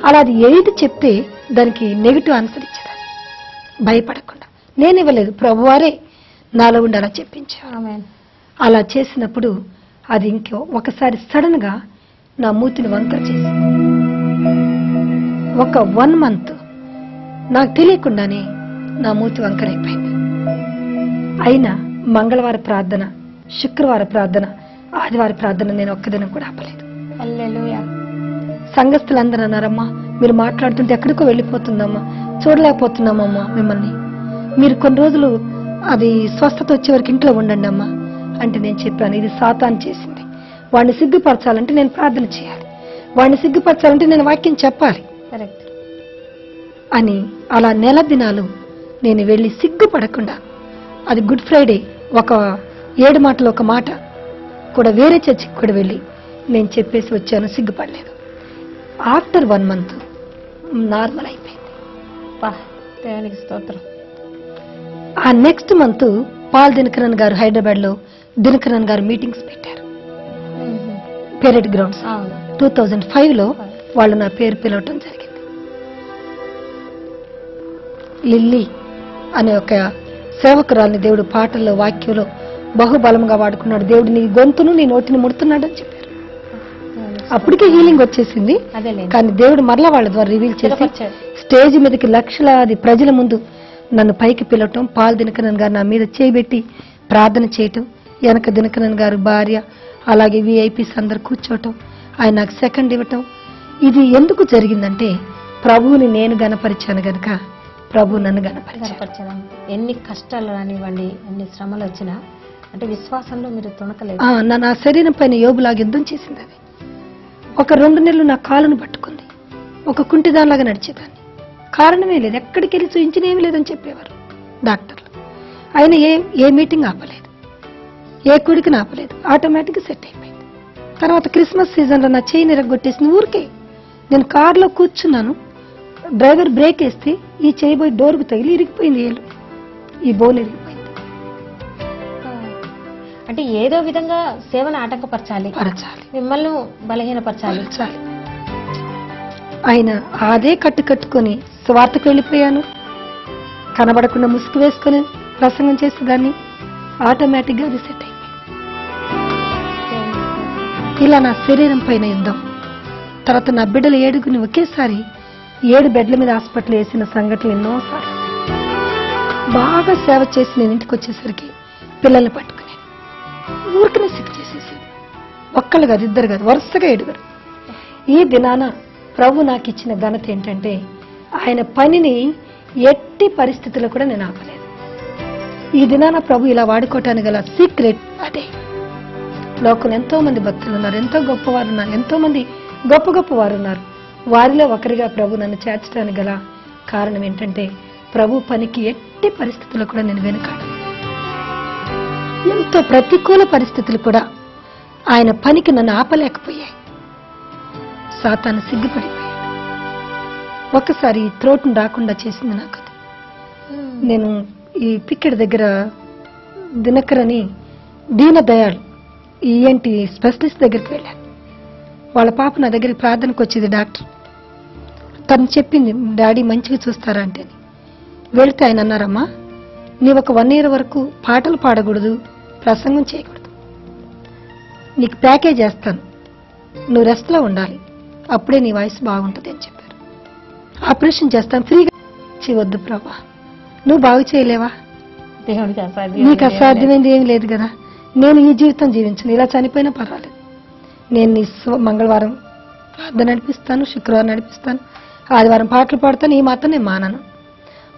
అలా అది ఏది చెప్తే దానికి నెగిటివ్ ఆన్సర్ ఇచ్చేదాన్ని భయపడకుండా. నేను ఇవ్వలేదు, ప్రభువారే నాలో ఉండి అలా చెప్పించారు. అలా చేసినప్పుడు అది ఇంకో ఒకసారి సడన్ గా నా మూతిని వంకర చేసి ఒక 1 month నాకు తెలియకుండానే నా మూతి వంకరైపోయింది. అయినా మంగళవారం ప్రార్థన, శుక్రవారం ప్రార్థన, ఆదివారం ప్రార్థన నేను ఒక్కదినం కూడా ఆపలేదు. హల్లెలూయా. సంఘస్థులందరూ అన్నారమ్మా, మీరు మాట్లాడుతుంటే ఎక్కడికో వెళ్ళిపోతుందమ్మా, చూడలేకపోతున్నామమ్మా మిమ్మల్ని, మీరు కొన్ని రోజులు అది స్వస్థత వచ్చే వరకు ఇంట్లో ఉండండి అమ్మా అంటే నేను చెప్పాను, ఇది సాతాను చేసింది. వాడిని సిగ్గుపరచాలంటే నేను ప్రార్థన చేయాలి, వాడిని సిగ్గుపరచాలంటే నేను వాక్యం చెప్పాలి అని. అలా నెల దినాలు నేను వెళ్ళి సిగ్గుపడకుండా, అది గుడ్ ఫ్రైడే ఒక 7 మాటలు ఒక మాట కూడా వేరే చర్చికి కూడా వెళ్ళి నేను చెప్పేసి వచ్చాను, సిగ్గుపడలేదు. ఆఫ్టర్ 1 month నార్మల్ అయిపోయింది. దేవునికి స్తోత్రం. ఆ నెక్స్ట్ మంత్ పాల్ దినకరన్ గారు హైదరాబాద్ లో దినకరన్ గారు మీటింగ్స్ పెట్టారు పెరెడ్ గ్రౌండ్స్. 2005 లో వాళ్ళు నా పేరు పిలవటం జరిగింది. లిల్లీ అనే ఒక సేవకురాల్ని దేవుడు పాటల్లో వాక్యంలో బహుబలంగా వాడుకున్నాడు. దేవుడు నీ గొంతును నీ నోటిని ముడుతున్నాడు అని చెప్పారు. అప్పటికే హీలింగ్ వచ్చేసింది, కానీ దేవుడు మరలా వాళ్ళ ద్వారా రివీల్ చేసి స్టేజ్ మీదకి లక్షలాది ప్రజల ముందు నన్ను పైకి పిలవటం, పాల్ దినకరన్ గారు నా మీద చేయబెట్టి ప్రార్థన చేయటం, వెనక దినకరన్ గారు భార్య అలాగే విఐపీస్ అందరు కూర్చోవటం, ఆయన నాకు సెకండ్ ఇవ్వటం. ఇది ఎందుకు జరిగిందంటే ప్రభువుని నేను గనపరిచాను గనక ప్రభు నన్ను గనపరిచాను. ఎన్ని కష్టాలు రానివ్వండి, ఎన్ని శ్రమలు వచ్చినా అంటే విశ్వాసంలో మీరు తొణకలేదు. నా శరీరం పైన యోబులాగా యుద్ధం చేసింది. అది ఒక 2 నెలలు నా కాలును పట్టుకుంది, ఒక కుంటిదానిలాగా నడిచేదాన్ని. కారణమే లేదు, ఎక్కడికి వెళ్ళి చూయించిన ఏమీ లేదని చెప్పేవారు డాక్టర్లు. ఆయన ఏ మీటింగ్ ఆపలేదు, ఏ కుడికి ఆపలేదు, ఆటోమేటిక్గా సెట్ అయిపోయింది. తర్వాత క్రిస్మస్ సీజన్లో నా చేయి నిరగొట్టేసింది. ఊరికే నేను కారులో కూర్చున్నాను, డ్రైవర్ బ్రేక్ వేస్తే ఈ చేయి పోయి డోర్కు తగిలి ఇరిగిపోయింది, ఏలు ఈ బోన్ ఇరిగిపోయింది. అంటే ఏదో విధంగా సేవను ఆటంకపరచాలి, మిమ్మల్ని బలహీనపరచాలి. ఆయన అదే కట్టుకొని స్వార్థకు వెళ్ళిపోయాను. కనబడకుండా ముసుగు వేసుకుని ప్రసంగం చేసేదాన్ని, ఆటోమేటిక్గా అది సెట్ అయిపోయింది. ఇలా నా శరీరం పైన యుద్ధం. తర్వాత నా బిడ్డలు 7 ఒకేసారి 7 బెడ్ల మీద హాస్పిటల్ వేసిన సంఘటనలు ఎన్నోసార్లు. బాగా సేవ చేసి నేను ఇంటికి వచ్చేసరికి పిల్లల్ని పట్టుకుని ఊరికనే సిక్ చేసేసి, ఒక్కళ్ళు కాదు, 2 కాదు, వరుసగా 7. ఈ దినాన ప్రభు నాకు ఇచ్చిన ఘనత ఏంటంటే ఆయన పనిని ఎట్టి పరిస్థితుల్లో కూడా నేను ఆపలేదు. ఈ దినాన ప్రభు ఇలా వాడుకోవటానికి గల సీక్రెట్ అదే. లోకంలో ఎంతో మంది భక్తులు ఉన్నారు, ఎంతో గొప్పవారు ఉన్నారు, ఎంతో మంది గొప్ప వారు ఉన్నారు. వారిలో ఒకరిగా ప్రభు నన్ను చేర్చడానికి గల కారణం ఏంటంటే ప్రభు పనికి ఎట్టి పరిస్థితుల్లో కూడా నేను వెనుకాడు. ఎంతో ప్రతికూల పరిస్థితులు కూడా ఆయన పనికి నన్ను ఆపలేకపోయాయి. సాతాను సిగ్గుపడిపోయాడు. ఒక్కసారి త్రోటును రాకుండా చేసింది నాకు. నేను ఈ పిక్కెడ్ దగ్గర దినకరని దీన దయాళ్ ఈఎన్టీ స్పెషలిస్ట్ దగ్గరికి వెళ్ళాను. వాళ్ళ పాప నా దగ్గరికి ప్రార్థనకు వచ్చేది డాక్టర్. తను చెప్పింది, డాడీ మంచిగా చూస్తారా అంటే. వెళితే ఆయన అన్నారమ్మా, నీవు ఒక 1 year వరకు పాటలు పాడకూడదు, ప్రసంగం చేయకూడదు, నీకు ప్యాకేజ్ చేస్తాను, నువ్వు రెస్ట్లో ఉండాలి, అప్పుడే నీ వాయిస్ బాగుంటుంది అని చెప్పారు. ఆపరేషన్ చేస్తాను ఫ్రీగా. వద్దు ప్రభా, నువ్వు బాగు చేయలేవా, నీకు అసాధ్యమైంది ఏమి లేదు కదా, నేను ఈ జీవితం జీవించను, ఇలా చనిపోయినా పర్వాలేదు, నేను నీ మంగళవారం ప్రార్థన నడిపిస్తాను, శుక్రవారం నడిపిస్తాను, ఆదివారం పాటలు పాడతాను, ఈ మాత్రం నేను మానను,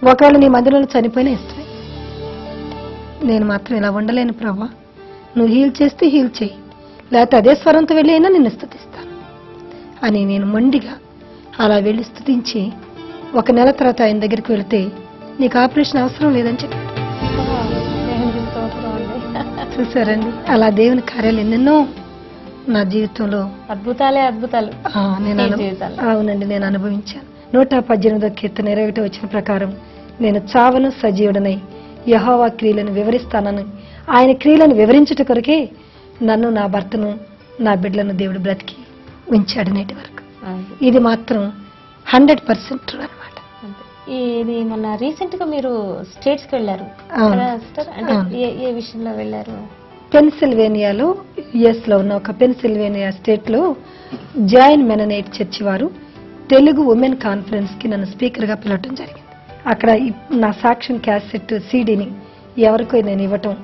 ఒకవేళ నీ మందిరంలో చనిపోయినా ఇష్టమే, నేను మాత్రం ఇలా ఉండలేను ప్రభా, నువ్వు హీల్ చేస్తే హీల్ చేయి, లేకపోతే అదే స్వరంతో వెళ్ళి అయినా నిన్ను స్తుతిస్తాను అని నేను మొండిగా అలా వెళ్ళి స్తుతించి 1 నెల తర్వాత ఆయన దగ్గరికి వెళితే నీకు ఆపరేషన్ అవసరం లేదని చెప్పారు. చూసారండి, అలా దేవుని కార్యాలు ఎన్నెన్నో నా జీవితంలో అద్భుతాలే అద్భుతాలు అవునండి నేను అనుభవించాను. 118వ కీర్తన 21వ వచనం ప్రకారం నేను చావను సజీవుడనై యెహోవా క్రియలను వివరిస్తానని, ఆయన క్రియలను వివరించుట కొరకే నన్ను, నా భర్తను, నా బిడ్డలను దేవుడు బ్రతికి ఉంచాడు నేటి వరకు. ఇది మాత్రం 100% ట్రూ అనమాట. ఇది మొన్న రీసెంట్ గా మీరు స్టేట్స్ కి వెళ్ళారు అవును. కదా సిస్టర్? అంటే అవును. ఏ విషయంలో వెళ్ళారు? పెన్సిల్వేనియాలో యుఎస్ లో ఉన్న ఒక పెన్సిల్వేనియా స్టేట్ లో జాయిన్ మెననైట్ చర్చి వారు తెలుగు ఉమెన్ కాన్ఫరెన్స్ కి నన్ను స్పీకర్ గా పిలవటం జరిగింది. అక్కడ నా సాక్ష్యం క్యాసెట్ సీడీని ఎవరికో నేను ఇవ్వటం,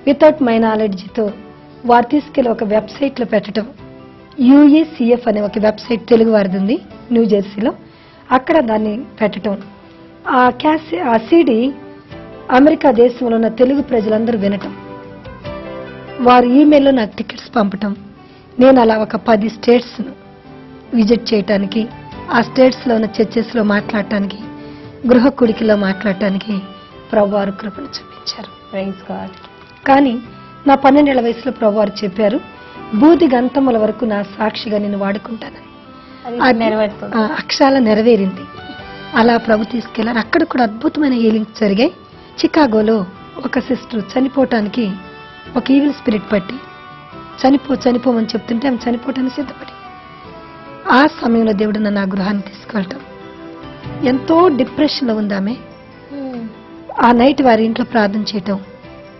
వితౌట్ మై నాలెడ్జ్తో వారు తీసుకెళ్లి ఒక వెబ్సైట్ లో పెట్టడం. UECF అనే ఒక వెబ్సైట్ తెలుగు వారిది ఉంది న్యూ జెర్సీలో, అక్కడ దాన్ని పెట్టడం. ఆ సీడీ అమెరికా దేశంలో ఉన్న తెలుగు ప్రజలందరూ వినటం, వారు ఈమెయిల్లో నాకు టికెట్స్ పంపటం. నేను అలా ఒక 10 స్టేట్స్ విజిట్ చేయటానికి, ఆ స్టేట్స్ లో ఉన్న చర్చెస్ లో మాట్లాడటానికి, గృహ కుడికిలో మాట్లాడటానికి ప్రభువారు కృపను చూపించారు. Praise God. కానీ నా 12 ఏళ్ల వయసులో ప్రభువారు చెప్పారు, బూది గంతముల వరకు నా సాక్షిగా నేను వాడుకుంటానని. అది నెరవేరుతుంది. అక్షరాల నెరవేరింది. అలా ప్రభు తీసుకెళ్లారు. అక్కడ కూడా అద్భుతమైన హీలింగ్స్ జరిగాయి. చికాగోలో ఒక సిస్టర్ చనిపోవటానికి ఒక ఈవిల్ స్పిరిట్ పట్టి చనిపోమని చెప్తుంటే ఆమె చనిపోవటానికి సిద్ధపడి, ఆ సమయంలో దేవుడు నన్ను ఆ గృహాన్ని తీసుకెళ్ళటం. ఎంతో డిప్రెషన్ లో ఉంది ఆమె. ఆ నైట్ వారి ఇంట్లో ప్రార్థన చేయటం,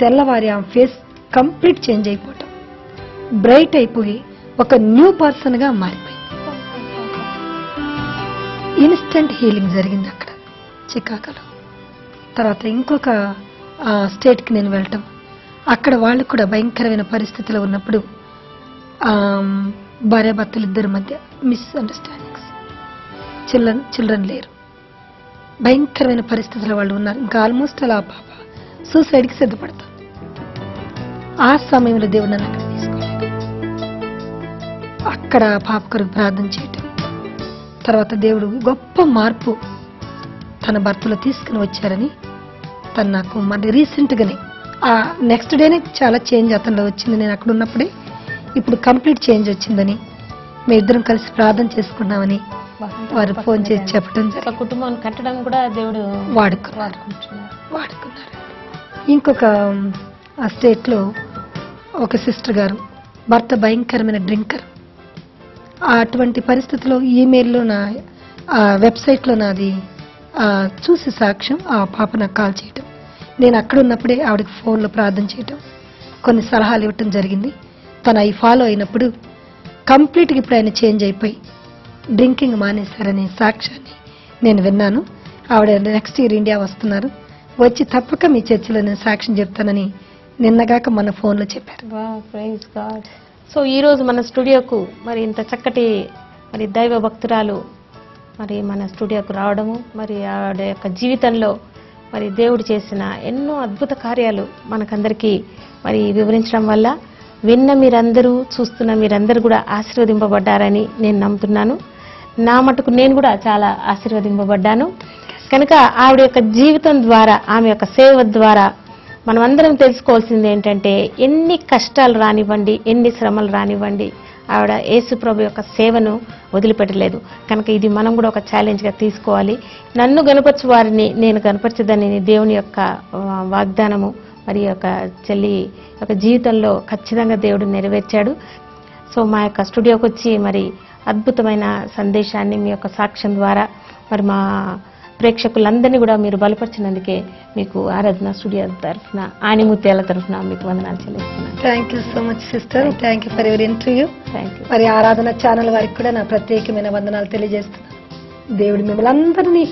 తెల్లవారి ఆమె ఫేస్ కంప్లీట్ చేంజ్ అయిపోవటం, బ్రైట్ అయిపోయి ఒక న్యూ పర్సన్ గా మారిపోయింది. ఇన్స్టెంట్ హీలింగ్ జరిగింది అక్కడ చికాగోలో. తర్వాత ఇంకొక స్టేట్ కి నేను వెళ్ళటం, అక్కడ వాళ్ళు కూడా భయంకరమైన పరిస్థితిలో ఉన్నప్పుడు భార్యాభర్తలు ఇద్దరి మధ్య మిస్అండర్స్టాండింగ్స్, చిల్డ్రన్ లేరు, భయంకరమైన పరిస్థితుల్లో వాళ్ళు ఉన్నారు. ఇంకా ఆల్మోస్ట్ అలా పాప సూసైడ్ కి సిద్ధపడతాం. ఆ సమయంలో దేవుడు నన్ను అక్కడ తీసుకెళ్ళాడు. అక్కడ పాప కొరకు ప్రార్థన చేయటం, తర్వాత దేవుడు గొప్ప మార్పు తన భర్తలో తీసుకుని వచ్చారని తను నాకు మరి రీసెంట్ గానే ఆ నెక్స్ట్ డేనే చాలా చేంజ్ అతనిలో వచ్చింది. నేను అక్కడ ఉన్నప్పుడే ఇప్పుడు కంప్లీట్ చేంజ్ వచ్చిందని, మీ ఇద్దరం కలిసి ప్రార్థన చేసుకున్నామని వారు ఫోన్ చేసి చెప్పడం జరిగింది. కుటుంబాన్ని కట్టడం కూడా దేవుడు వాడుకున్నారు. ఇంకొక ఆ స్టేట్ లో ఒక సిస్టర్ గారు భర్త భయంకరమైన డ్రింకర్. అటువంటి పరిస్థితిలో ఈమెయిల్లో నా వెబ్సైట్ లో నాది చూసి సాక్ష్యం ఆ పాప నాకు కాల్ చేయటం, నేను అక్కడ ఉన్నప్పుడే ఆవిడకి ఫోన్లో ప్రార్థన చేయటం, కొన్ని సలహాలు ఇవ్వటం జరిగింది. తను అవి ఫాలో అయినప్పుడు కంప్లీట్గా ఇప్పుడు ఆయన చేంజ్ అయిపోయి డ్రింకింగ్ మానేశారనే సాక్ష్యాన్ని నేను విన్నాను. ఆవిడ నెక్స్ట్ ఇయర్ ఇండియా వస్తున్నారు, వచ్చి తప్పక మీ చర్చిలో నేను సాక్ష్యం చెప్తానని నిన్నగాక మన ఫోన్లో చెప్పారు. Praise God. సో ఈ రోజు మన స్టూడియోకు మరి ఇంత చక్కటి మరి దైవ భక్తురాలు మరి మన స్టూడియోకు రావడము, మరి ఆవిడ యొక్క జీవితంలో మరి దేవుడు చేసిన ఎన్నో అద్భుత కార్యాలు మనకందరికీ మరి వివరించడం వల్ల విన్న మీరందరూ, చూస్తున్న మీరందరూ కూడా ఆశీర్వదింపబడ్డారని నేను నమ్ముతున్నాను. నా మటుకు నేను కూడా చాలా ఆశీర్వదింపబడ్డాను. కనుక ఆవిడ యొక్క జీవితం ద్వారా, ఆమె యొక్క సేవ ద్వారా మనం అందరం తెలుసుకోవాల్సింది ఏంటంటే, ఎన్ని కష్టాలు రానివ్వండి, ఎన్ని శ్రమలు రానివ్వండి, ఆవిడ యేసు ప్రభు యొక్క సేవను వదిలిపెట్టలేదు. కనుక ఇది మనం కూడా ఒక ఛాలెంజ్గా తీసుకోవాలి. నన్ను గనపరచు వారిని నేను గనపరచదని దేవుని యొక్క వాగ్దానము మరి యొక్క చెల్లి యొక్క జీవితంలో ఖచ్చితంగా దేవుడు నెరవేర్చాడు. సో మా యొక్క స్టూడియోకి వచ్చి మరి అద్భుతమైన సందేశాన్ని మీ యొక్క సాక్ష్యం ద్వారా మరి మా ప్రేక్షకులందరినీ కూడా మీరు బలపరిచినందుకే మీకు ఆరాధన స్టూడియో తరఫున, ఆనిముత్యాల తరఫున మీకు వందనాలు చెల్లిస్తున్నాను. Thank you so much sister. Thank you for your interview. Thank you. మరి ఆరాధన ఛానల్ వారికి కూడా నా ప్రత్యేకమైన వందనాలు తెలియజేస్తున్నాను. దేవుడు మిమ్మల్ని అందరినీ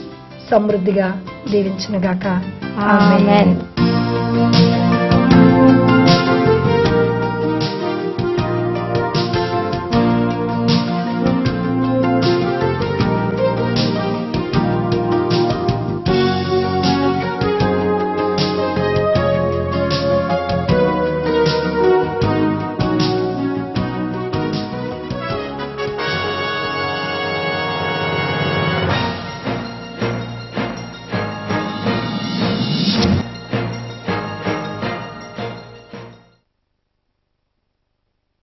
సమృద్ధిగా దీవించును గాక. ఆమేన్.